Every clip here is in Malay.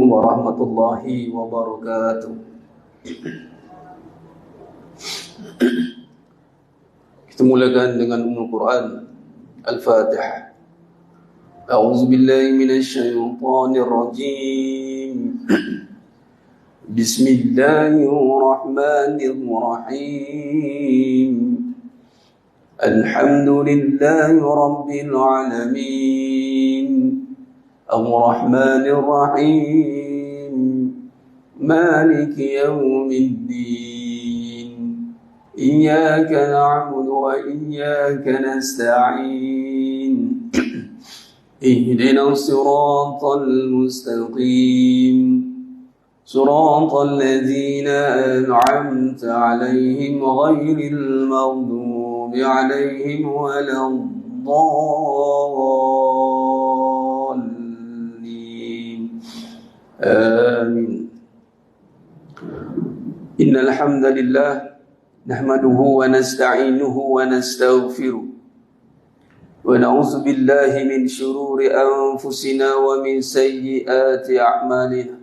warahmatullahi wabarakatuh. Kita mulakan dengan Ummul Quran Al-Fatihah. A'udzu billahi minasy syaithanir rajim. Bismillahirrahmanirrahim. Alhamdulillahi rabbil alamin. Ar-Rahmanir Rahim. Maliki yaumiddin. Iyyaka na'budu wa iyyaka nasta'in. Ihdinas siratal mustaqim. Siratal ladzina an'amta 'alaihim ghairil maghdubi 'alaihim waladdallin. Amin. Innal hamdalillah nahmaduhu wa nasta'inuhu wa nastaghfiruh wa na'udzu billahi min shururi anfusina wa min sayyiati a'malina.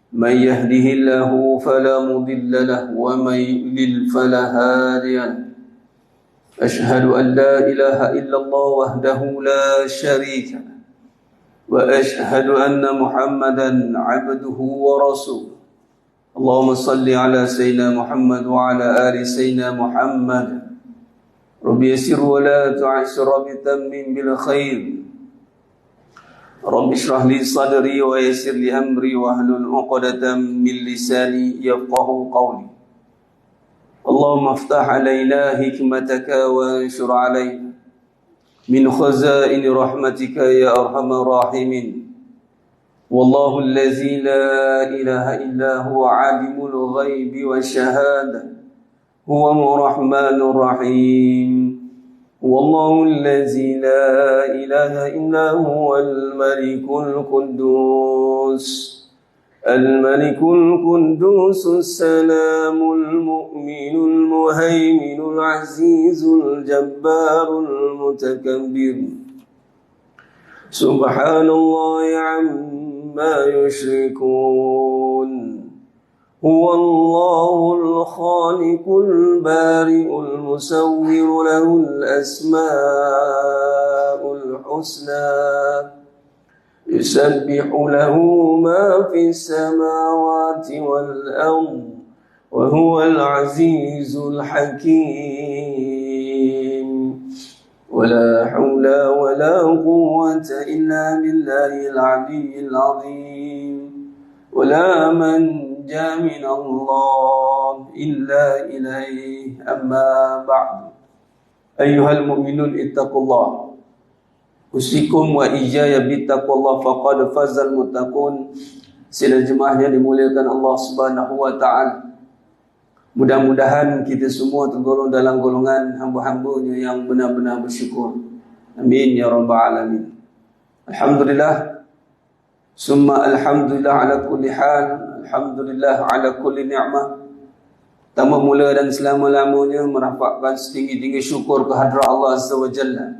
Man yahdihillahu fala mudilla lahu wa man yudlil fala hadiya lahu. Ashhadu an la ilaha illallah wahdahu la sharika lahu wa ashhadu anna Muhammadan 'abduhu wa rasuluh. Allahumma salli ala sayyidina Muhammad wa ala ali sayyidina Muhammad. Rabbi yassir wa la tu'assir, rabbi tammim bil khair. Rabbi shrah li sadri wa yassir li amri wa hlul 'uqdatam min lisani yafqahu qawli. Allahumma iftah alaina hikmataka wa anshur alaina min khazaini rahmatika ya arhamar rahimin. Wallahu allazi la ilaha illa huwa alimul ghaibi wasyahada huwa rahmanur rahim. Wallahu allazi la ilaha illa huwal malikul quddus. الملك القدوس السلام المؤمن المهيمن العزيز الجبار المتكبر. سبحان الله عما يشركون. هو الله الخالق البارئ المصور له الأسماء الحسنى. يسبح له ما في السماوات والأرض وهو العزيز الحكيم. ولا حول ولا قوة إلا بالله العلي العظيم. ولا منجا من الله إلا إليه. أما بعد أيها المؤمنون اتقوا الله. Usikum wa ijaya bittaqwallah faqad fazal muttaqun. Sidang jemaah yang dimuliakan Allah Subhanahu wa taala. Mudah-mudahan kita semua tergolong dalam golongan hamba-hambanya yang benar-benar bersyukur. Amin ya rabbal alamin. Alhamdulillah. Summa alhamdulillah ala kulli hal. Alhamdulillah ala kulli ni'mah. Tama mula dan selama-lamanya merapatkan setinggi-tinggi syukur kehadrat Allah Azza wa Jalla.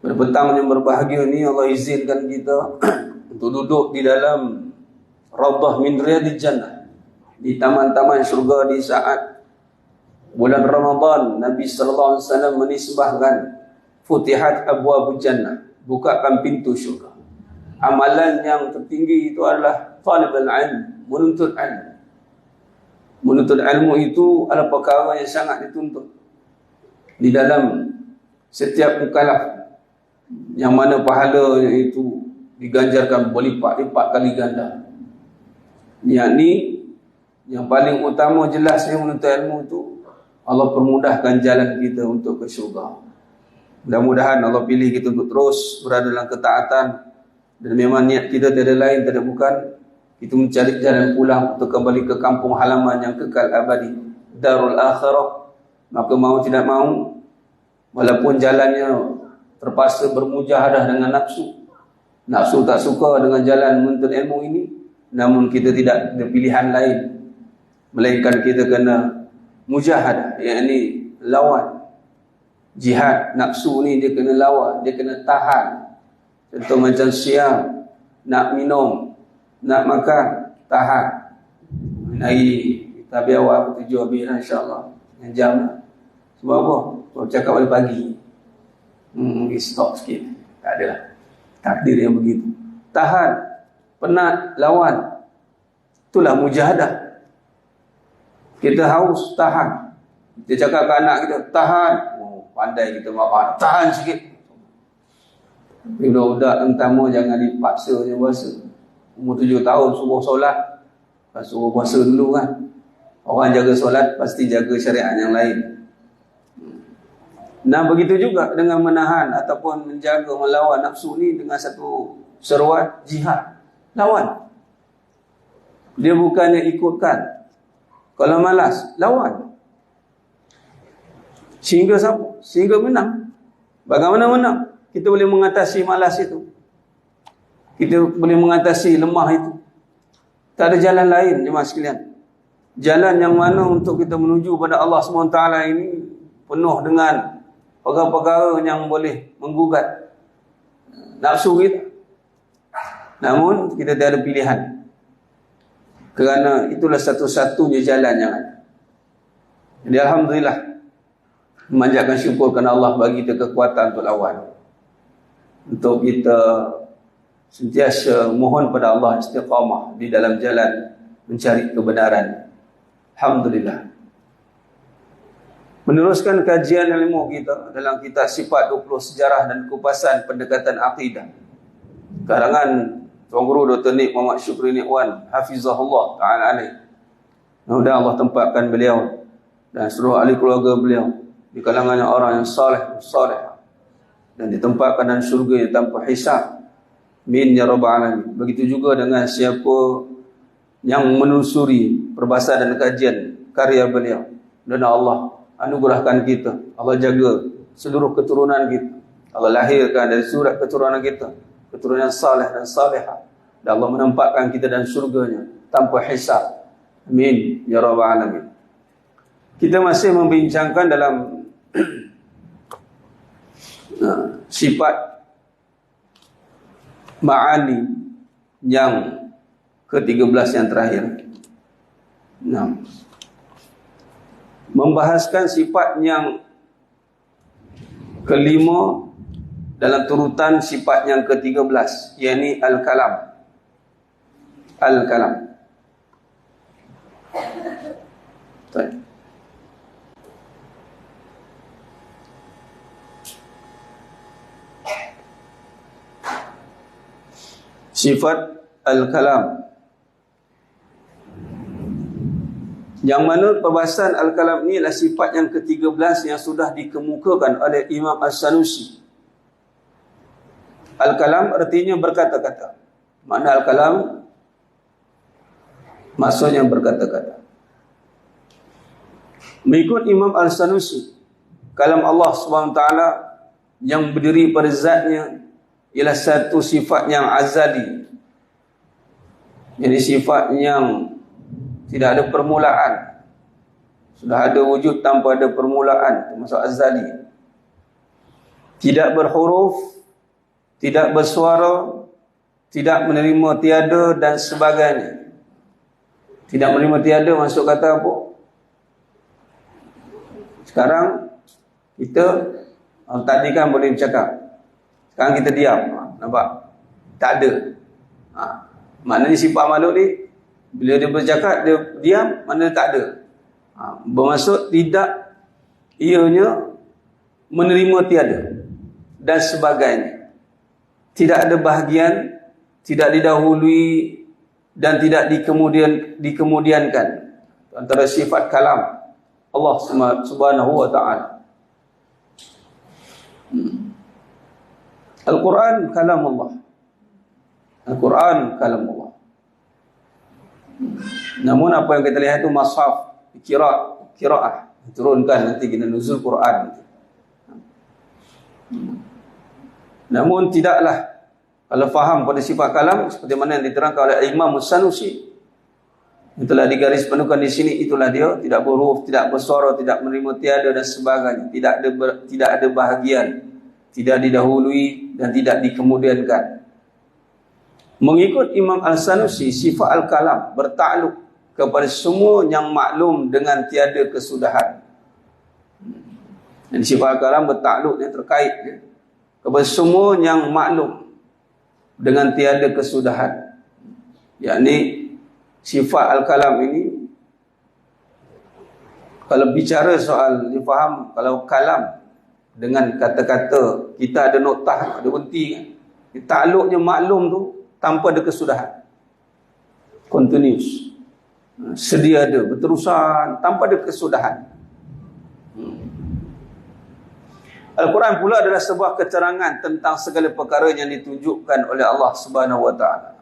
Pada petang yang berbahagia ni Allah izinkan kita untuk duduk di dalam Raudhah min Riyadil Jannah, di taman-taman syurga di saat bulan Ramadan. Nabi sallallahu alaihi wasallam menisbahkan futihat abwabul jannah, bukakan pintu syurga. Amalan yang tertinggi itu adalah talibul ilm, menuntut ilmu. Menuntut ilmu itu adalah perkara yang sangat dituntut di dalam setiap mukallaf, yang mana pahala itu diganjarkan berlipat-lipat kali ganda. Yakni yang paling utama jelasnya menuntut ilmu itu Allah permudahkan jalan kita untuk ke syurga. Mudah-mudahan Allah pilih kita untuk terus berada dalam ketaatan, dan memang niat kita tiada lain tiada bukan kita mencari jalan pulang untuk kembali ke kampung halaman yang kekal abadi, darul akhirah. Maka mau tidak mau, walaupun jalannya terpaksa bermujahadah dengan nafsu, nafsu tak suka dengan jalan menuntut ilmu ini, namun kita tidak ada pilihan lain melainkan kita kena mujahadah, yakni lawan. Jihad nafsu ni dia kena lawan, dia kena tahan. Contoh macam siam, nak minum, nak makan, tahan. Hari kita biar awal 7 habis lah insyaAllah. Yang jam lah. Sebab apa? Kalau cakap balik pagi. Stop sikit. Tak ada lah. Takdir yang begitu. Tahan. Penat. Lawan. Itulah mujahadah. Kita haus. Tahan. Kita cakap ke anak kita. Tahan. Pandai kita makan. Tahan sikit. Budak-budak pertama jangan dipaksa je puasa. Umur 7 tahun suruh solat. Suruh puasa dulu kan. Orang jaga solat pasti jaga syariat yang lain. Nah begitu juga dengan menahan ataupun menjaga melawan nafsu ni dengan satu seruan jihad. Lawan. Dia bukannya ikutkan. Kalau malas, lawan. Sehingga siapa? Sehingga menang. Bagaimana menang? Kita boleh mengatasi malas itu. Kita boleh mengatasi lemah itu. Tak ada jalan lain, jemaah sekalian. Jalan yang mana untuk kita menuju pada Allah SWT ini penuh dengan perkara-perkara yang boleh menggugat nafsu kita. Namun kita tiada pilihan. Kerana itulah satu-satunya jalan yang ada. Jadi alhamdulillah, memanjatkan syukur kerana Allah bagi kita kekuatan untuk lawan. Untuk kita sentiasa mohon pada Allah istiqamah di dalam jalan mencari kebenaran. Alhamdulillah. Meneruskan kajian ilmu kita dalam kitab Sifat 20 Sejarah dan Kupasan Pendekatan Aqidah, karangan Tuan Guru Dr. Nik Muhammad Syukri Nikwan Hafizahullah Ta'ala alaih. Mudah Allah tempatkan beliau dan seluruh ahli keluarga beliau di kalangan orang yang saleh, dan ditempatkan dalam syurga tanpa hisab. Amin ya rabbal alamin. Begitu juga dengan siapa yang menelusuri perbahasan dan kajian karya beliau, dan Allah anugerahkan kita, Allah jaga seluruh keturunan kita, Allah lahirkan dari surat keturunan kita keturunan saleh dan salihah, dan Allah menempatkan kita dalam syurganya tanpa hisab. Amin ya rabbal alamin. Kita masih membincangkan dalam sifat ma'ani yang ke-13 yang terakhir. Membahaskan sifat yang kelima dalam turutan sifat yang ke-13, yakni al-kalam. Al-kalam. Sifat al-kalam, yang mana perbahasan al-kalam ni adalah sifat yang ke-13 yang sudah dikemukakan oleh Imam As-Sanusi. Al-kalam artinya berkata-kata. Makna al-kalam maksudnya berkata-kata. Mengikut Imam Al-Sanusi, kalam Allah SWT yang berdiri pada zatnya ialah satu sifat yang azali. Jadi sifat yang tidak ada permulaan. Sudah ada wujud tanpa ada permulaan, termasuk azali. Tidak berhuruf, tidak bersuara, tidak menerima tiada dan sebagainya. Tidak menerima tiada maksud kata apa? Sekarang kita tadi kan boleh bercakap. Sekarang kita diam. Nampak? Tak ada. Maknanya sifat makhluk ni, bila dia bercakap, dia diam, maknanya tak ada. Bermaksud tidak, ianya menerima tiada dan sebagainya. Tidak ada bahagian, tidak didahului dan tidak dikemudiankan. Antara sifat kalam Allah Subhanahu wa ta'ala. Al-Quran kalam Allah. Al-Quran kalam Allah. Namun apa yang kita lihat itu mashaf, qiraah, turunkan nanti kita nuzul Quran. Namun tidaklah, kalau faham pada sifat kalam seperti mana yang diterangkan oleh Imam As-Sanusi, yang telah digaris penuhkan di sini, itulah dia, tidak berhuruf, tidak bersuara, tidak menerima tiada dan sebagainya, tidak ada bahagian, tidak didahului dan tidak dikemudiankan. Mengikut Imam Al-Sanusi, sifat Al-Kalam bertakluk kepada semua yang maklum dengan tiada kesudahan. Dan sifat Al-Kalam bertakluk yang terkait kepada semua yang maklum dengan tiada kesudahan. Yakni sifat Al-Kalam ini, kalau bicara soal difaham, kalau kalam dengan kata-kata kita ada noktah, ada berhenti kan. Takluknya maklum tu tanpa ada kesudahan. Continuous. Sedia ada, berterusan tanpa ada kesudahan. Al-Quran pula adalah sebuah keterangan tentang segala perkara yang ditunjukkan oleh Allah Subhanahu wa taala.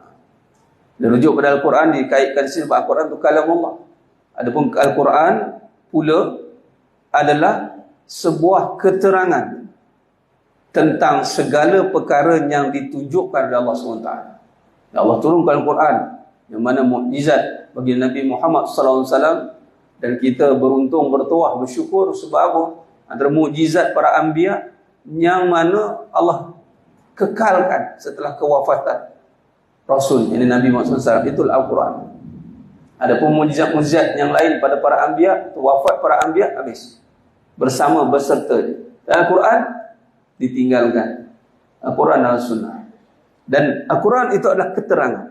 Dirujuk pada Al-Quran, dikaitkan sebab Al-Quran itu kalam Allah. Adapun Al-Quran pula adalah sebuah keterangan tentang segala perkara yang ditunjukkan oleh Allah SWT. Allah turunkan Al-Quran yang mana mukjizat bagi Nabi Muhammad SAW, dan kita beruntung, bertuah, bersyukur sebab apa? Antara mukjizat para anbiya yang mana Allah kekalkan setelah kewafatan Rasul, ini Nabi Muhammad SAW, itulah Al-Quran. Adapun mukjizat-mukjizat yang lain pada para anbiya, wafat para anbiya habis bersama beserta dia. Dan Al-Quran ditinggalkan. Al-Quran dan Sunnah. Dan Al-Quran itu adalah keterangan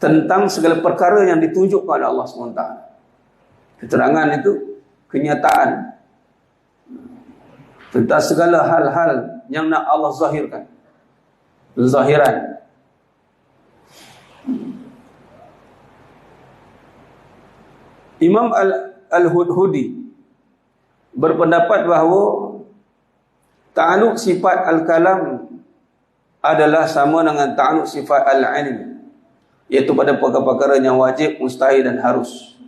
tentang segala perkara yang ditunjukkan oleh Allah SWT. Keterangan itu kenyataan tentang segala hal-hal yang nak Allah zahirkan. Zahiran. Imam Al-Hudhudi berpendapat bahawa ta'aluk sifat Al-Kalam adalah sama dengan ta'aluk sifat Al-Ilm, iaitu pada perkara-perkara yang wajib, mustahil dan harus.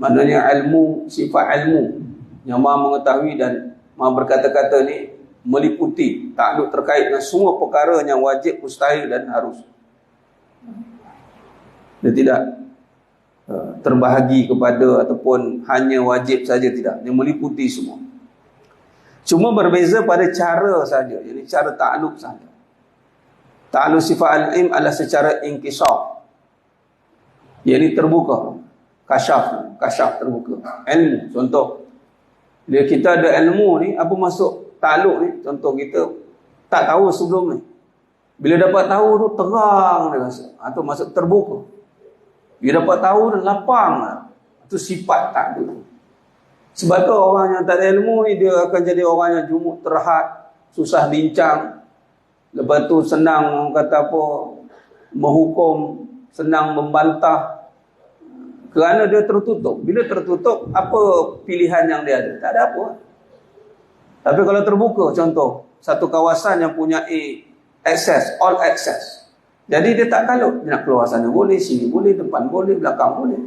Maknanya ilmu, sifat ilmu yang maha mengetahui dan maha berkata-kata ni meliputi ta'aluk terkait dengan semua perkara yang wajib, mustahil dan harus. Dia tidak terbahagi kepada ataupun hanya wajib saja, tidak. Dia meliputi semua. Cuma berbeza pada cara saja, yakni cara ta'aluk saja. Ta'aluk sifat al-ilm adalah secara inkisar, yakni terbuka, kasyaf terbuka. Ilmu, contoh, bila kita ada ilmu ni, apa masuk ta'aluk ni? Contoh, kita tak tahu sebelum ni, bila dapat tahu tu terang dia rasa, atau masuk terbuka. Dia dapat tahu dan lapang lah. Itu sifat ta'aluk. Sebab tu orang yang tak ada ilmu ni, dia akan jadi orang yang jumuk, terhad, susah bincang. Lepas tu senang kata apa, menghukum, senang membantah. Kerana dia tertutup. Bila tertutup, apa pilihan yang dia ada? Tak ada apa. Tapi kalau terbuka, contoh, satu kawasan yang punya access, all access. Jadi dia tak kalut. Dia nak keluar sana boleh, sini boleh, depan boleh, belakang boleh.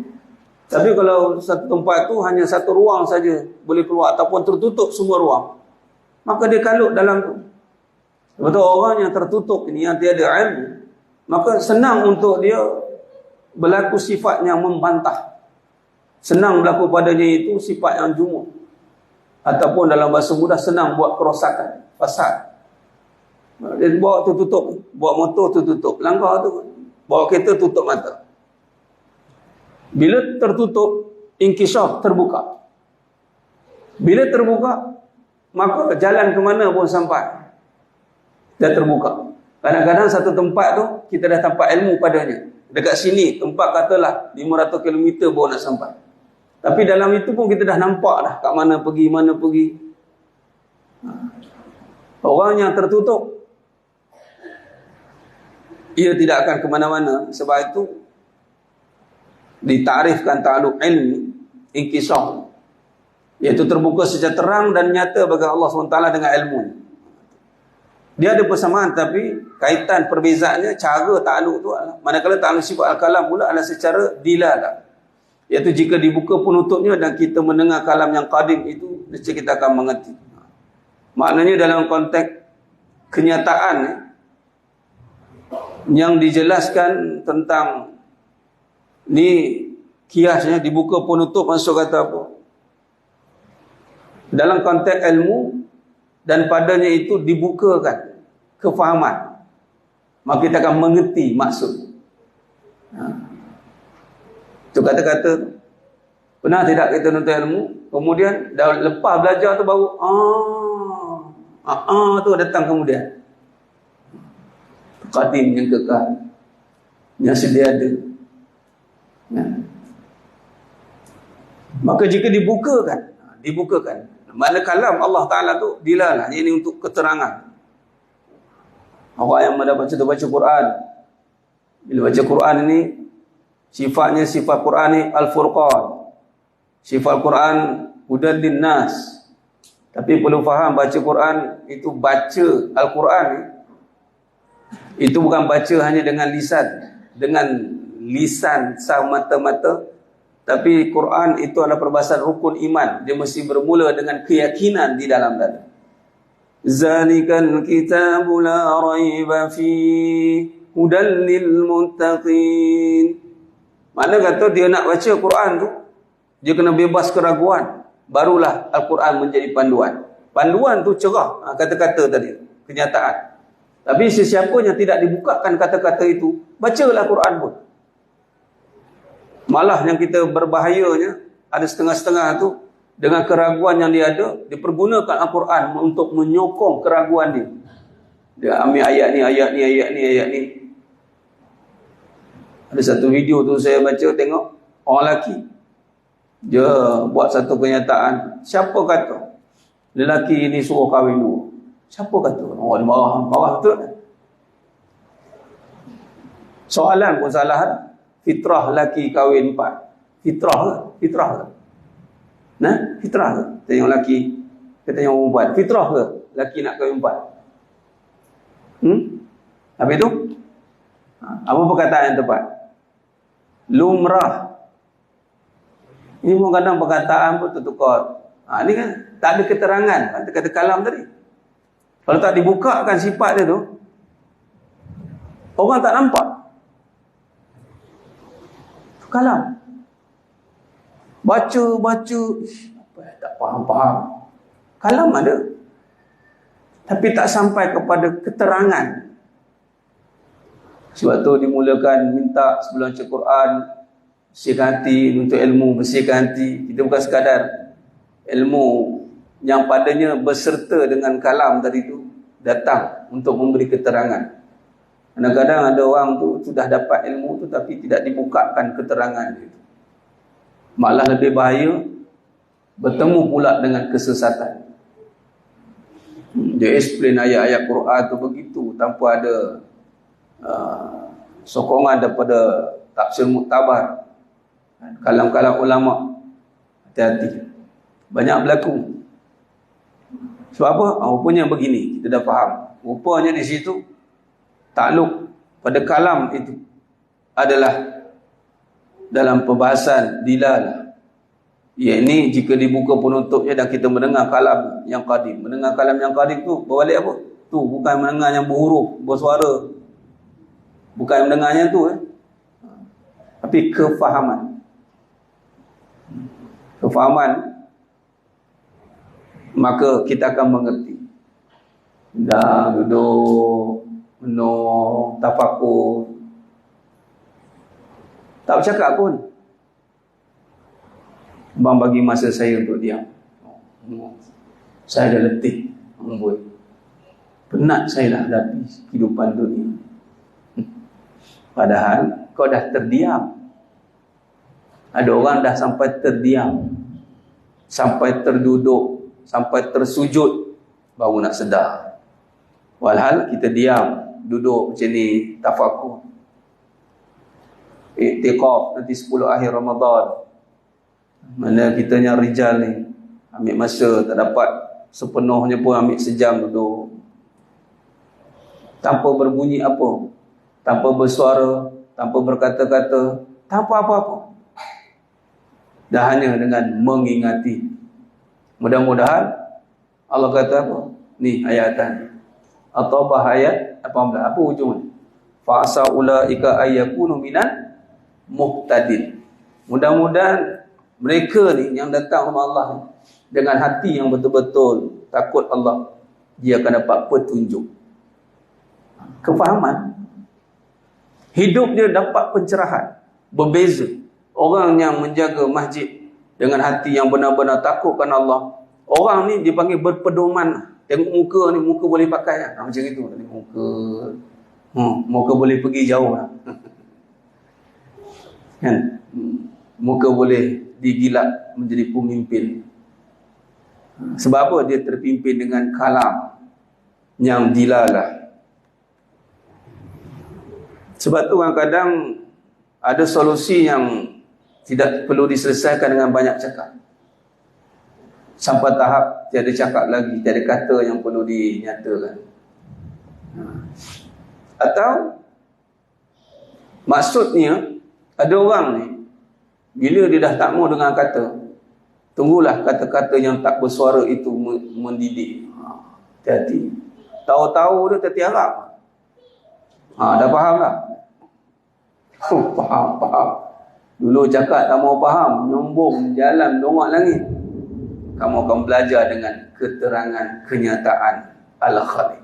Tapi kalau satu tempat tu hanya satu ruang saja boleh keluar, ataupun tertutup semua ruang, maka dia kalut dalam tu. Betul, orang yang tertutup ini, yang tiada ilmu, maka senang untuk dia berlaku sifat yang membantah. Senang berlaku padanya itu sifat yang jumuk. Ataupun dalam bahasa mudah, senang buat kerosakan, fasad. Dia bawa tu tutup, bawa motor tu tutup, langkah tu, bawa kereta tutup mata. Bila tertutup, inkisaf, terbuka. Bila terbuka, maka jalan ke mana pun sampai. Dah terbuka. Kadang-kadang satu tempat tu, kita dah tampak ilmu padanya. Dekat sini, tempat katalah 500 km baru nak sampai. Tapi dalam itu pun kita dah nampak dah kat mana pergi, mana pergi. Orang yang tertutup, ia tidak akan ke mana-mana. Sebab itu ditarifkan ta'aluk ilmi, inkisar, iaitu terbuka secara terang dan nyata bagi Allah SWT dengan ilmu. Dia ada persamaan, tapi kaitan perbezaannya, cara ta'aluk tu adalah, manakala ta'aluk sifat al-kalam pula adalah secara dilalah, iaitu jika dibuka penutupnya dan kita mendengar kalam yang qadim itu, nescaya kita akan mengerti. Maknanya dalam konteks kenyataan yang dijelaskan tentang ni, kiasnya dibuka penutup, maksud kata apa? Dalam konteks ilmu, dan padanya itu dibukakan kefahaman. maka kita akan mengerti maksud. Itu kata-kata tu. Pernah tidak kita nuntut ilmu, kemudian dah lepas belajar tu baru tu datang kemudian. Qadim yang kekal, yang sedia ada. Maka jika dibukakan, mana kalam Allah Ta'ala tu dilalah ini untuk keterangan. Orang yang baca Quran, bila baca Quran ini sifatnya sifat Quran ni Al-Furqan. Sifat Quran hudan linnas. Tapi perlu faham baca Quran itu baca Al-Quran ni, itu bukan baca hanya dengan lisan semata-mata, tapi Quran itu adalah perbahasan rukun iman. Dia mesti bermula dengan keyakinan di dalam dada. Zalikal kitabu la raiba fi hudan lil muttaqin. Mana kata dia nak baca Quran tu, dia kena bebas keraguan, barulah Al-Quran menjadi panduan. Panduan tu cerah, kata-kata tadi, kenyataan. Tapi sesiapa yang tidak dibukakan kata-kata itu, bacalah Quran pun. Malah yang kita berbahayanya, ada setengah-setengah tu, dengan keraguan yang dia ada, dipergunakan Al-Quran untuk menyokong keraguan dia. Dia ambil ayat ni. Ada satu video tu saya baca, tengok orang lelaki dia buat satu kenyataan. Siapa kata lelaki ini suruh kahwin dua? Siapa kata? Dia marah betul. Soalan pun salah. Fitrah lelaki kahwin 4. Fitrah ke? Fitrah ke? Tengok lelaki, kita tengok perempuan. Fitrah ke lelaki nak kahwin 4? Habis tu apa perkataan yang tepat? Lumrah. Ini pun kadang perkataan pun tertukar. Ini kan tak ada keterangan. Kata kalam tadi, kalau tak dibukakan sifat dia tu, orang tak nampak. Kalam. Baca, tak faham. Kalam ada, tapi tak sampai kepada keterangan. Sebab tu dimulakan minta sebelum baca Quran, bersihkan hati, untuk ilmu, bersihkan hati. Kita bukan sekadar ilmu yang padanya berserta dengan kalam tadi tu datang untuk memberi keterangan. Kadang-kadang ada orang tu sudah dapat ilmu tu tapi tidak dibukakan keterangan itu. Malah lebih bahaya, bertemu pula dengan kesesatan. Dia explain ayat-ayat Quran tu begitu tanpa ada sokongan daripada tafsir muktabar, kalam-kalam ulama. Hati-hati, banyak berlaku. Sebab apa? Rupanya begini, kita dah faham. Rupanya di situ takluk pada kalam itu adalah dalam perbahasan dilal. Ini jika dibuka penutupnya dan kita mendengar kalam yang qadim. Mendengar kalam yang qadim tu berbalik apa? Tu bukan mendengar yang berhuruf, bersuara. Bukan mendengarnya tu tapi kefahaman. Maka kita akan mengerti. Dah duduk penuh tafakur, tak bercakap pun. Abang bagi masa saya untuk diam. Saya dah letih, penat saya dah hadapi kehidupan dunia. Padahal kau dah terdiam. Ada orang dah sampai terdiam, sampai terduduk, sampai tersujud, baru nak sedar. Walhal kita diam, duduk macam ni, tafakur. Iktiqaf nanti 10 akhir Ramadan. Mana kitanya rijal ni, ambil masa, tak dapat sepenuhnya pun ambil sejam duduk. Tanpa berbunyi apa, tanpa bersuara, tanpa berkata-kata, tanpa apa-apa. Dah hanya dengan mengingati. Mudah-mudahan Allah kata apa? Ni ayatan. At-Taubah ayat 18. Apa ujungnya? Fa'asa ulaika ayyakunu minan muhtadin. Mudah-mudahan mereka ni yang datang sama Allah dengan hati yang betul-betul takut Allah, dia akan dapat petunjuk. Kefahaman. hidup dia dapat pencerahan. Berbeza orang yang menjaga masjid dengan hati yang benar-benar takutkan Allah. Orang ni dipanggil berpedoman. Tengok muka ni, muka boleh pakai lah. Macam itu. Muka boleh pergi jauh lah. Kan? Muka boleh digilak menjadi pemimpin. Sebab apa? Dia terpimpin dengan kalam yang dilalah. Sebab tu kadang-kadang ada solusi yang tidak perlu diselesaikan dengan banyak cakap. Sampai tahap tiada cakap lagi, tiada kata yang perlu dinyatakan. Atau maksudnya ada orang ni bila dia dah tak mau dengan kata, tunggulah kata-kata yang tak bersuara itu mendidik. Hati-hati. Tahu-tahu dia tertiarap. Dah faham tak? Faham. Dulu cakap tak mau faham, nyombong, jalan, dongak langit. Kamu akan belajar dengan keterangan kenyataan Al-Khaliq.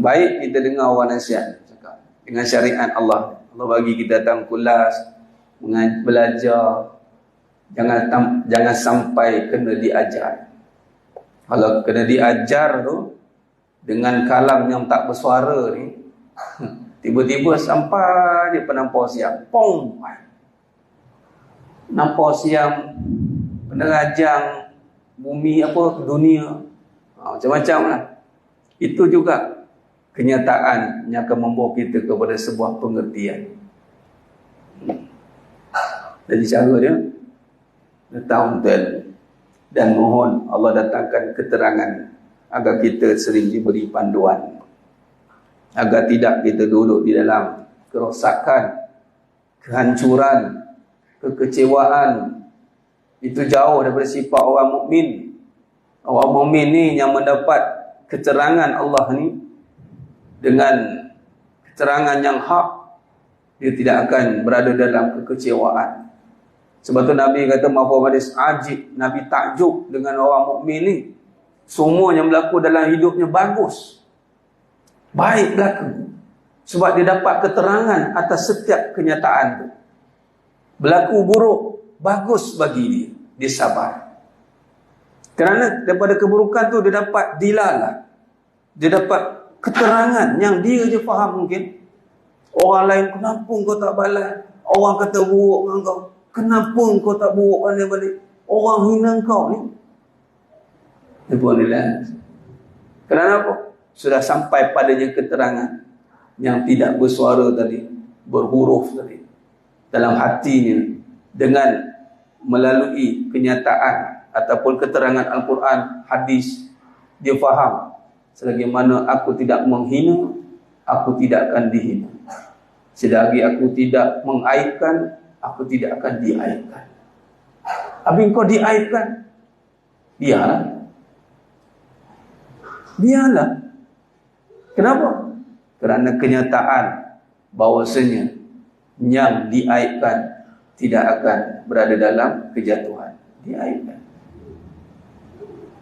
Baik kita dengar orang nasihat cakap dengan syariat Allah. Allah bagi kita datang kulas, belajar. Jangan sampai kena diajar. Kalau kena diajar tu dengan kalam yang tak bersuara ni, tiba-tiba sampai dia penampau siang, pong, nampak siang, penerajang bumi dunia, macam-macam lah. Itu juga kenyataan yang akan membawa kita kepada sebuah pengertian. Jadi cara dia tahu betul dan mohon Allah datangkan keterangan agar kita sering diberi panduan, agar tidak kita duduk di dalam kerosakan, kehancuran, kekecewaan. Itu jauh daripada sifat orang mukmin. Orang mukmin ni yang mendapat keterangan Allah ni dengan keterangan yang hak, dia tidak akan berada dalam kekecewaan. Sebab tu Nabi kata mafhum hadis ajib, Nabi takjub dengan orang mukmin ni. Semua yang berlaku dalam hidupnya bagus, baik berlaku. Sebab dia dapat keterangan atas setiap kenyataan tu. Berlaku buruk, bagus bagi dia. Dia sabar. Kerana daripada keburukan tu dia dapat dilalah. Dia dapat keterangan yang dia je faham mungkin. Orang lain, kenapa kau tak balas? Orang kata buruk dengan kau, kenapa kau tak buruk balik-balik? Orang hina kau ni. Dia pun dilalah. Kerana apa? Sudah sampai padanya keterangan yang tidak bersuara tadi, berhuruf tadi, dalam hatinya, dengan melalui kenyataan ataupun keterangan Al-Quran, hadis, dia faham. Selagi mana aku tidak menghina, aku tidak akan dihina. Selagi aku tidak mengaibkan, aku tidak akan diaibkan. Habis kau diaibkan, biarlah. Kenapa? Kerana kenyataan bahawasanya yang diaibkan tidak akan berada dalam kejatuhan. Diaibkan.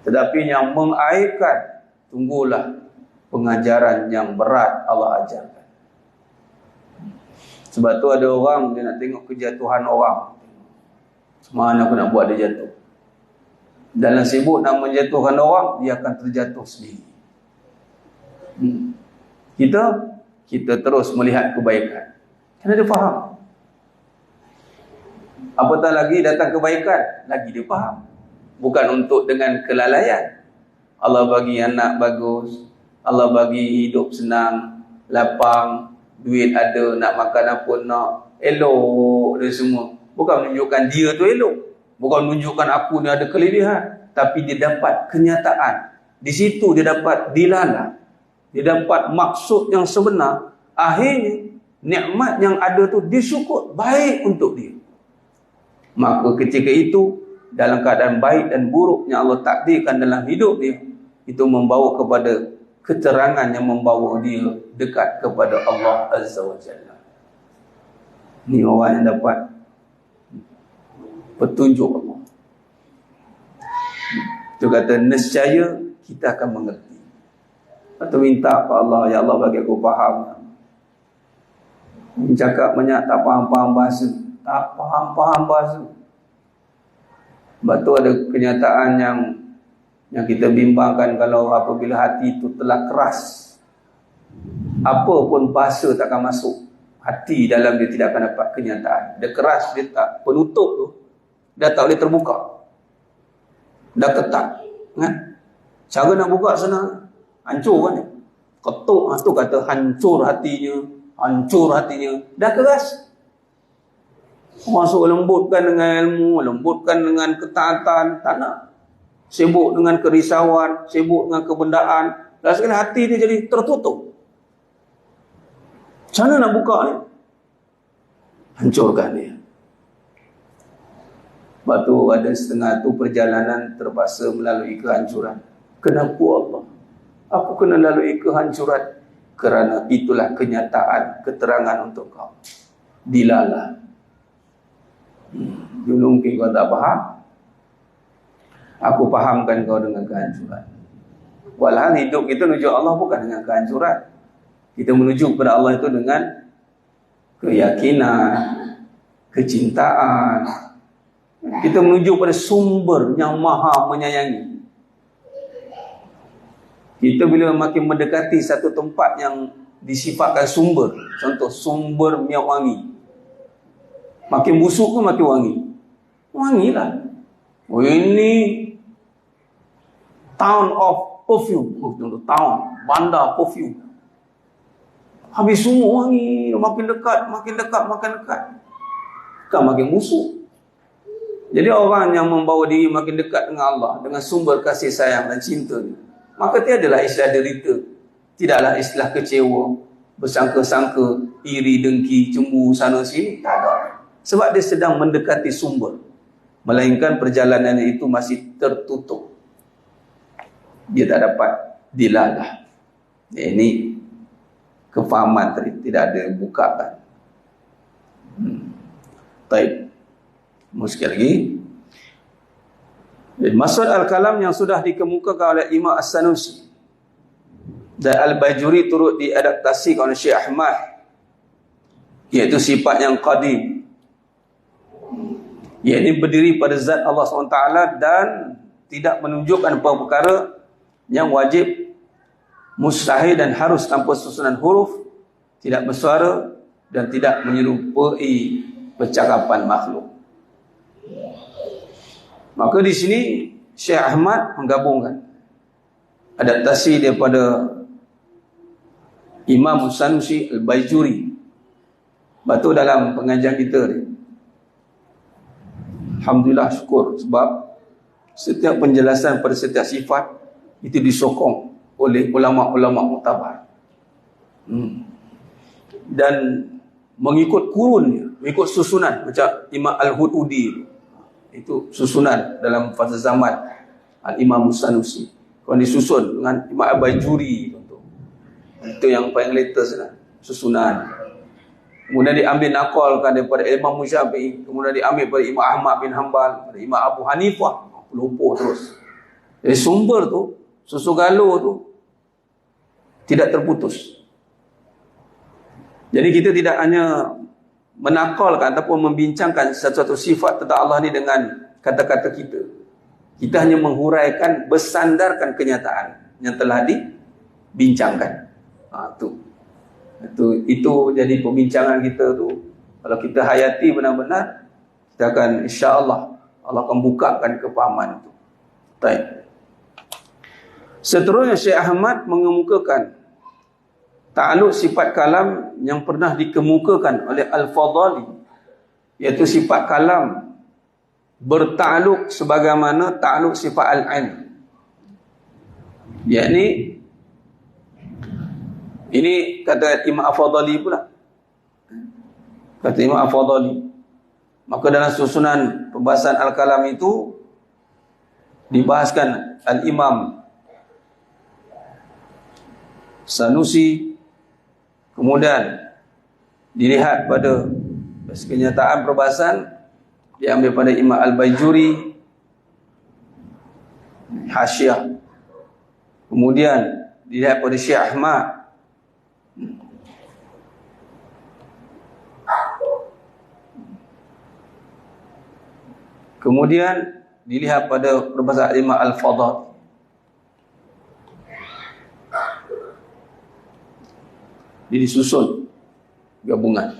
Tetapi yang mengaibkan, tunggulah pengajaran yang berat Allah ajarkan. Sebab tu ada orang dia nak tengok kejatuhan orang. Mana aku nak buat dia jatuh. Dalam sibuk nak menjatuhkan orang, dia akan terjatuh sendiri. Kita terus melihat kebaikan. Kerana dia faham. Apatah lagi datang kebaikan, lagi dia faham. Bukan untuk dengan kelalaian. Allah bagi anak bagus, Allah bagi hidup senang, lapang, duit ada, nak makan apa nak, elok dia semua. Bukan menunjukkan dia tu elok, bukan menunjukkan aku ni ada kelebihan, tapi dia dapat kenyataan. Di situ dia dapat dilalah, dia dapat maksud yang sebenar. Akhirnya nikmat yang ada tu disyukur, baik untuk dia. Maka ketika itu, dalam keadaan baik dan buruk yang Allah takdirkan dalam hidup dia, itu membawa kepada keterangan yang membawa dia dekat kepada Allah Azza wa Jalla. Ini orang yang dapat petunjuk Allah. Itu kata nescaya kita akan mengerti. Atau minta kepada Allah, ya Allah bagi aku faham. Cakap banyak tak faham-faham bahasa. Tak faham-faham bahasa. Sebab tu ada kenyataan yang kita bimbangkan, kalau apabila hati itu telah keras, apa pun bahasa takkan masuk. Hati dalam dia tidak akan dapat kenyataan. Dia keras, dia tak, penutup tu dah tak boleh terbuka. Dah ketat. Kan? Cara nak buka senang. Hancur kan dia. Ketuk tu kata hancur hatinya. Hancur hatinya. Dah keras. Masuk lembutkan dengan ilmu, lembutkan dengan ketaatan. Tak nak. Sibuk dengan kerisauan, sibuk dengan kebendaan. Dan sekali hati dia jadi tertutup. Macam mana nak buka ni? Hancurkan dia. Sebab tu ada setengah tu perjalanan terpaksa melalui kehancuran. Kenapa Allah? Aku kena lalui kehancuran. Kerana itulah kenyataan, keterangan untuk kau. Dilalah. Dulu mungkin kau tak faham. Aku fahamkan kau dengan kehancuran. Walhal hidup kita menuju Allah bukan dengan kehancuran. Kita menuju kepada Allah itu dengan keyakinan, kecintaan. Kita menuju pada sumber yang maha menyayangi. Kita bila makin mendekati satu tempat yang disifatkan sumber, contoh sumber minyak wangi, makin busuk ke makin wangi? Wangilah. Oh, ini town of perfume. Contoh town, bandar perfume. Habis semua wangi, makin dekat, makin dekat, makin dekat. Kan makin busuk. Jadi orang yang membawa diri makin dekat dengan Allah, dengan sumber kasih sayang dan cinta ni, maka tiadalah istilah derita, tidaklah istilah kecewa, bersangka-sangka, iri, dengki, cemburu sana sini. Tak ada. Sebab dia sedang mendekati sumber. Melainkan perjalanan itu masih tertutup. Dia tak dapat dilalah. Ini kefahaman tadi, tidak ada bukaan. Baik. Sekali lagi. Maksud al-kalam yang sudah dikemukakan oleh Imam As-Sanusi dan Al-Bajuri turut diadaptasi oleh Syekh Ahmad, iaitu sifat yang qadim, iaitu berdiri pada zat Allah SWT dan tidak menunjukkan perkara yang wajib, mustahil dan harus tanpa susunan huruf, tidak bersuara dan tidak menyerupai percakapan makhluk. Maka di sini Syekh Ahmad menggabungkan adaptasi daripada Imam Sanusi Al-Bajuri. Batu dalam pengajian kita ni, alhamdulillah, syukur, sebab setiap penjelasan pada setiap sifat itu disokong oleh ulama-ulama muktabar. Dan mengikut kurunnya, mengikut susunan, macam Imam Al-Hududi itu susunan dalam fasa zaman Al-Imam Sanusi. Kalau disusun dengan Imam Al-Bajuri, itu yang paling latest lah, susunan. Kemudian diambil nakalkan daripada Imam Syafi'i, kemudian diambil daripada Imam Ahmad bin Hanbal, daripada Imam Abu Hanifah, lupa terus. Jadi sumber tu, susu galuh tu tidak terputus. Jadi kita tidak hanya menakalkan ataupun membincangkan satu-satu sifat tentang Allah ni dengan kata-kata kita. Kita hanya menghuraikan bersandarkan kenyataan yang telah dibincangkan. Itu jadi pembincangan kita tu. Kalau kita hayati benar-benar, kita akan, insya-Allah, Allah akan bukakan kefahaman itu. Baik. Seterusnya Syekh Ahmad mengemukakan ta'aluk sifat kalam yang pernah dikemukakan oleh Al-Fadhali, iaitu sifat kalam berta'aluk sebagaimana ta'aluk sifat al-'ain. Yakni ini kata Imam Al-Fadhali pula. Kata Imam Al-Fadhali. Maka dalam susunan pembahasan al-kalam itu dibahaskan Al-Imam Sanusi. Kemudian dilihat pada kenyataan perbahasan, diambil pada Imam Al-Bajuri, Hasyiah. Kemudian dilihat pada Syekh Ahmad. Kemudian dilihat pada perbahasan Imam Al-Fadhali. Jadi disusun gabungan.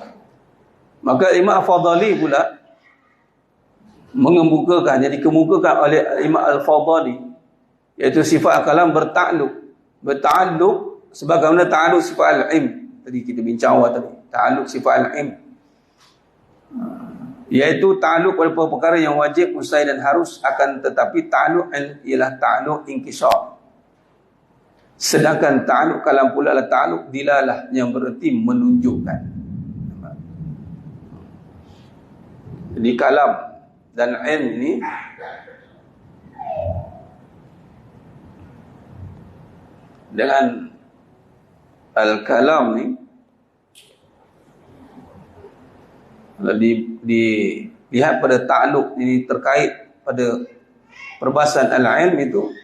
Maka Imam Al-Fadhali pula mengemukakan, jadi kemukakan oleh Imam Al-Fadhali, iaitu sifat al-kalam bertakluk sebagaimana ta'alluq sifat al-ilm. Tadi kita bincang awal tadi, ta'alluq sifat al-ilm, iaitu ta'alluq pada perkara yang wajib, mustahil dan harus, akan tetapi ta'alluq ialah ta'alluq inkisar. Sedangkan ta'alluq kalam pula adalah ta'alluq dilalah, yang bererti menunjukkan. Jadi kalam dan ilm ni dengan al-kalam ni dilihat pada ta'alluq ini terkait pada perbahasan al-ilm itu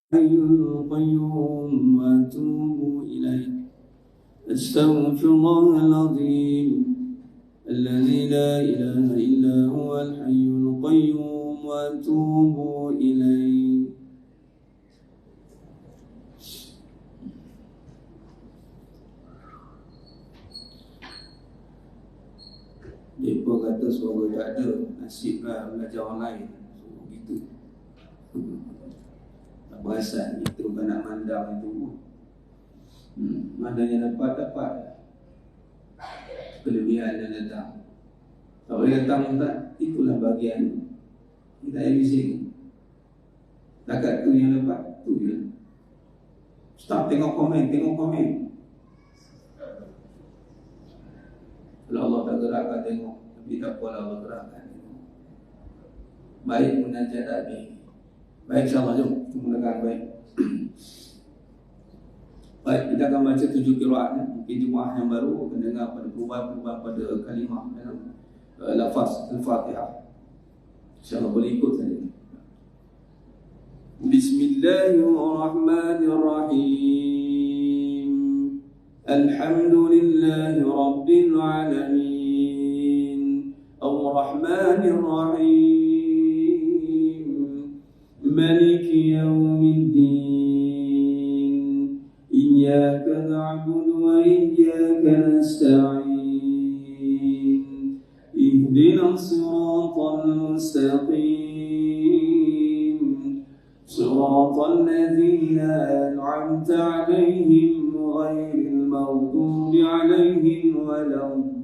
الحي القيوم وأتوب إليه. أستغفر الله العظيم الذي لا إله إلا هو الحي القيوم وأتوب إليه. Mereka kata suara tak ada, nasiblah belajar online. So, gitu. Tak perasan itu kan nak mandang itu. Mana yang dapat kelebihan yang datang. Kalau yang datang tak, itulah bagian kita yang bising. Takat tu yang dapat, tu je. Stop, tengok komen. Kalau Allah tak gerakkan tengok, tapi tak apalah Allah gerakkan. Baik munajat tadi. Baik, insyaAllah, jom kita mulakan baik. Baik, kita akan baca 7 qiraat. Mungkin jemaah yang baru mendengar pada perubahan-perubahan pada kalimah dalam lafaz Al-Fatihah. InsyaAllah boleh ikut saja. Bismillahirrahmanirrahim. Alhamdulillahi Rabbil Alamin. Ar-Rahmanir-Rahim. Maliki Yawmiddin. Iyyaka na'budu wa iyyaka nasta'in. Ihdinas siratal mustaqim. Siratal ladzina an'amta 'alaihim ghairil maghdubi 'alaihim waladdallin.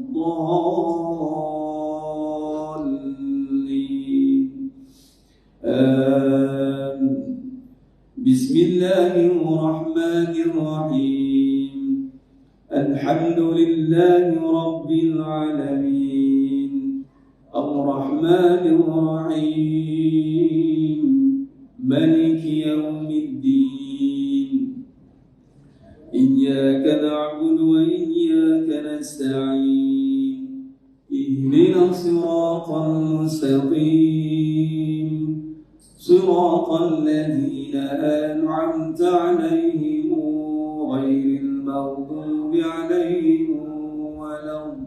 Bismillahirrahmanirrahim. Alhamdulillahi Rabbil Alamin. Ar-Rahmanir-Rahim. Maliki Yawmiddin. Iyyaka na'budu wa iyyaka nasta'in. Ihdinas siratal mustaqim. Siratal ladzina an'amta 'alaihim ghairil maghdubi 'alaihim waladdallin.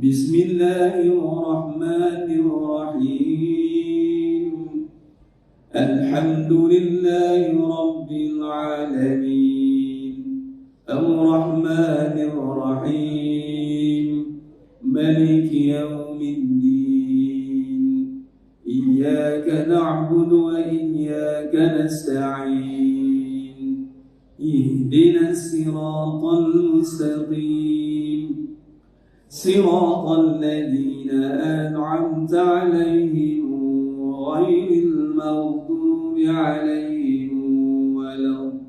Bismillahirrahmanirrahim. Alhamdulillahi Rabbil Alamin. Ar-Rahmanir-Rahim. Maliki Yawmiddin. Iyyaka na'budu wa iyyaka nasta'in. Ihdinas siratal mustaqim. Siratal ladzina an'amta 'alaihim ghairil maghdubi 'alaihim waladdallin.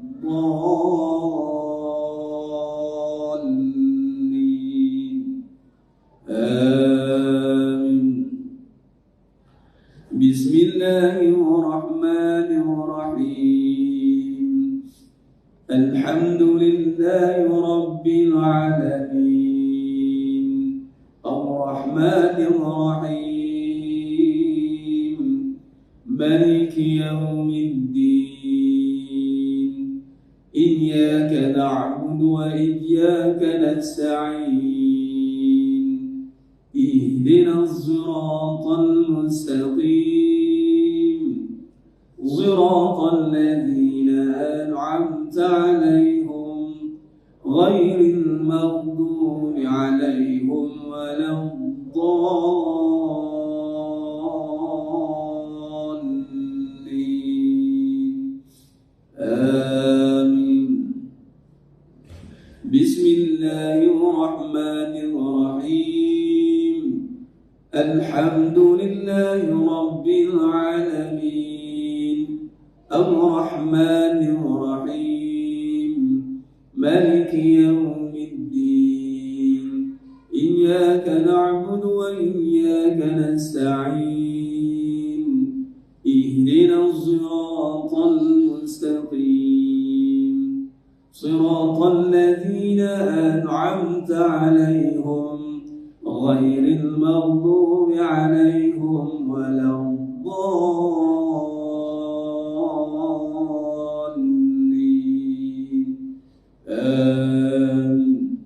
Amin. Bismillahirrahmanirrahim. Alhamdulillahi Rabbil Alamin. Ar-Rahmanir-Rahim. Maliki Yawmiddin. Iyyaka na'budu wa iyyaka nasta'in. Ihdinas siratal mustaqim. Siratal ladzina an'amta 'alaihim ghairil maghdubi 'alaihim waladdallin. Amin. Bismillahirrahmanirrahim. Alhamdulillahi Rabbil Alamin. Ar-Rahmanir-Rahim. Maliki Yawmiddin. Iyyaka na'budu wa iyyaka nasta'in. Ihdinas siratal mustaqim. Siratal ladzina an'amta 'alaihim غير المغضوب عليهم ولا الضالين آمين.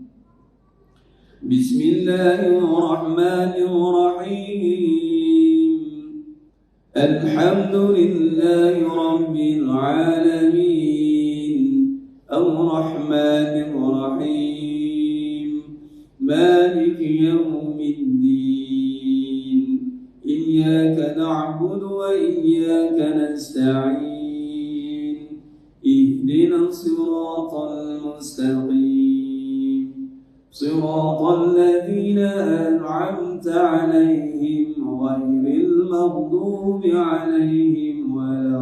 بسم الله الرحمن الرحيم الحمد لله رب العالمين الرحمن الرحيم مالك يوم الدين إياك نعبد وإياك نستعين اهدنا الصراط المستقيم صراط الذين أنعمت عليهم غير المغضوب عليهم ولا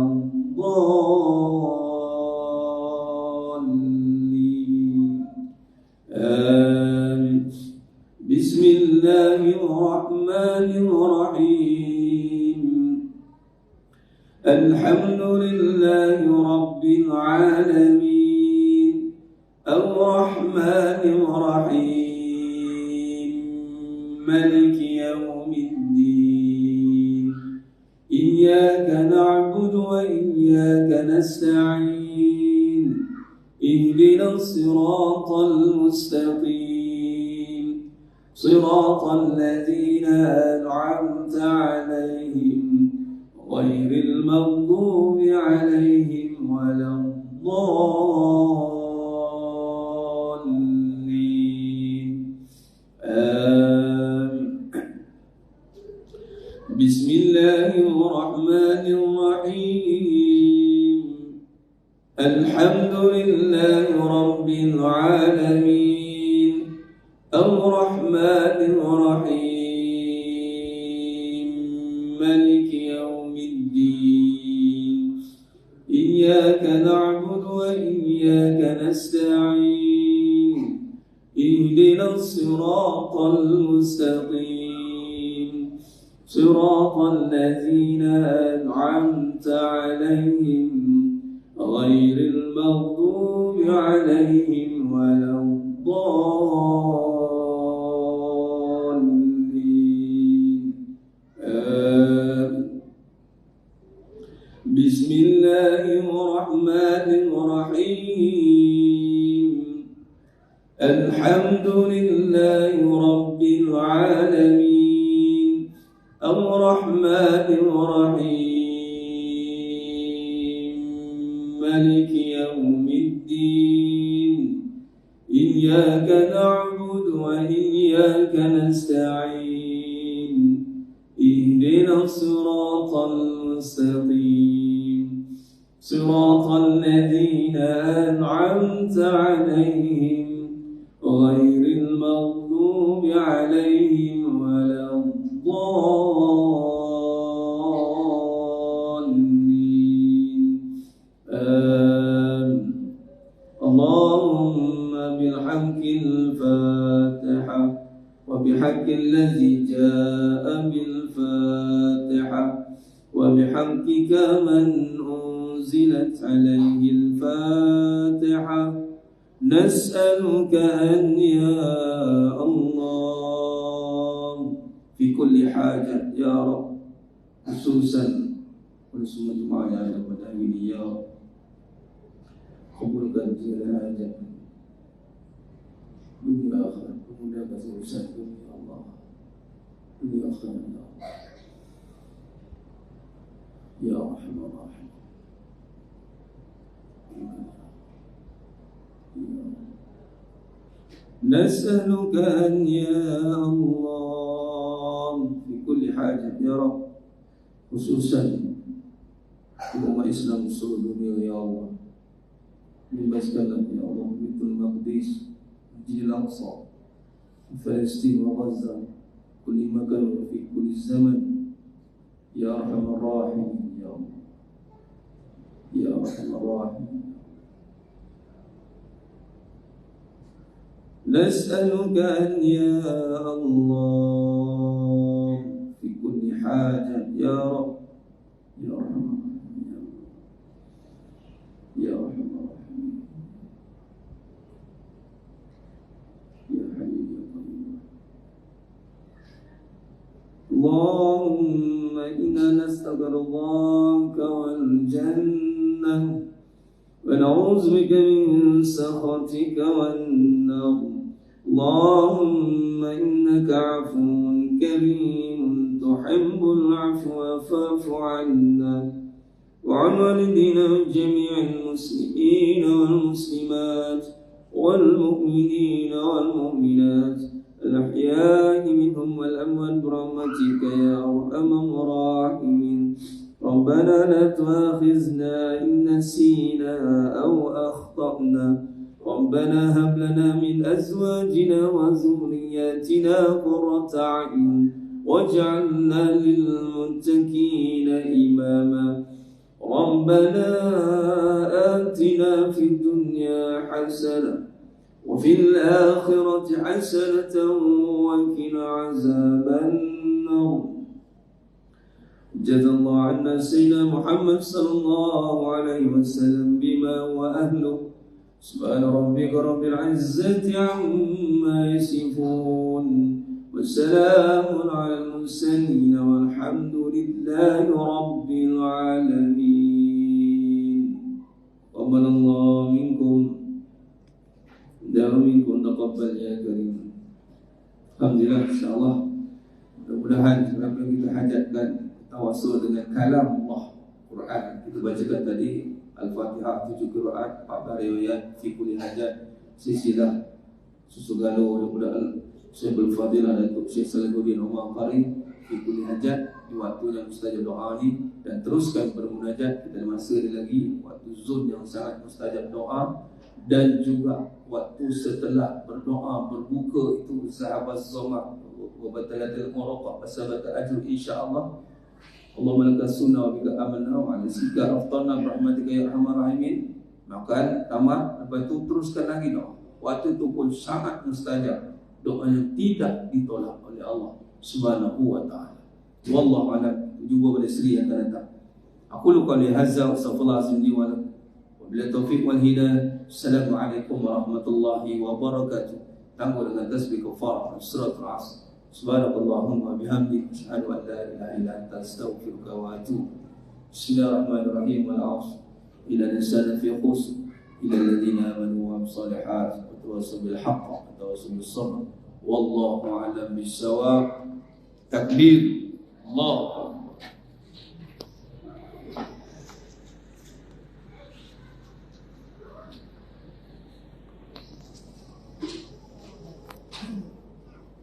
الضالين آمين. بسم الله الرحمن الرحيم الحمد لله رب العالمين الرحمن الرحيم مالك يوم الدين إياك نعبد وإياك نستعين اهدنا الصراط المستقيم صراط الذين أنعمت عليهم غير المغضوب عليهم ولا الضالين آمين. بسم الله الرحمن الرحيم الحمد لله رب العالمين الرحمن الرحيم مالك يوم الدين إياك نعبد وإياك نستعين اهدنا الصراط المستقيم صراط الذين أنعمت عليهم غير المغضوب عليهم ولا الضالين آمين. بسم الله الرحمن الرحيم الحمد لله رب العالمين الرحمن الرحيم مالك يوم الدين إياك نعبد وإياك نستعين اهدنا الصراط المستقيم صراط الذين أنعمت عليهم غير المغضوب عليهم ولا الضالين آمين. اللهم بالحق الفاتحة وبحق الذي جاء بالفاتحة وبحقك من أنزلت عليه الفاتحة نسألك أن يا الله في كل حاجة يا رب خصوصا ونسمى جمعنا على المدعين يا رب قبولkan segala hajat dunia akhirat memudahkan urusan dunia Allah dunia akhirat ya Allah ya Rahman Rahim نسألك أن يا الله في كل حاجة يا رب خصوصا umat Islam seluruh dunia ya Allah bebaskanlah ya Allah Baitul Maqdis Masjidil Aqsa Palestina wa Gaza kulli makan wa fi kulli zaman ya Arhamar Rahimin ya Allah ya Arhamar Rahimin نسألك أن يا الله في كل حاجة يا رب يا رحمن يا رحمن يا حي يا قيوم اللهم إنا نستغفرك والجنة ونعوذ بك من سخطك والنار اللهم إنك عفو كريم تحب العفو فاعف عنا وعن والدينا جميع المسلمين والمسلمات والمؤمنين والمؤمنات الأحياء منهم والأموات برحمتك يا أرحم الراحمين ربنا لا تؤاخذنا إن نسينا أو أخطأنا ربنا هب لنا من أزواجنا وذرياتنا قرة أعين واجعلنا للمتقين إماما ربنا آتنا في الدنيا حسنة وفي الآخرة حسنة وقنا عذاب النار جزا الله عنا سيدنا محمد صلى الله عليه وسلم بما هو أهله سبحان ربك رب العزة عما يصفون والسلام على المرسلين والحمد لله رب العالمين قبل الله منكم ومنكم تقبل يا كريم. Alhamdulillah, insyaAllah mudah-mudahan apa yang kita hajatkan tawasul dengan kalam Allah Quran kita bacakan tadi Al-Fatihah 7 qiraat 4 riwayat fi kulli hajat silsilah susu galuh mudah-mudahan Syekhul Fadilah Datuk Syekh Salahuddin Umar Qari fi kulli hajat di waktu yang mustajab doa ni dan teruskan bermunajat kita ada masa lagi waktu zon yang sangat mustajab doa dan juga waktu setelah berdoa berbuka itu sahabat Zoma wa batalatul muraqab sahabat ajr insyaallah Allahumma lakas sunnah wa bika amanna wa ala sika aftalna rahmatika ya arhamar rahimin. Maka tamat lepas itu teruskan lagi doa. Waktu itu pun sangat mustajab. Doa yang tidak ditolak oleh Allah Subhanahu wa taala. Wallahu a'lam. Jumpa pada seri yang akan datang. Aku luka li hazza wa astaghfirullah azim wa lakum. Wa bila taufiq wal hidayah. Assalamualaikum warahmatullahi wabarakatuh. Tangguh dengan tasbih kafarah suratul asr. Subhanallahumma bihamdik asyhadu an la ilaha illa anta astaghfiruka wa atubu. Bismillahirrahmanirrahim wal 'asr. Ila insana fi khusr ila alladhina amanu wa amsalihat wa tawassaw bil haqq wa tawassaw bis sabr. Wallahu a'lam bis-shawab. Takbir. Allah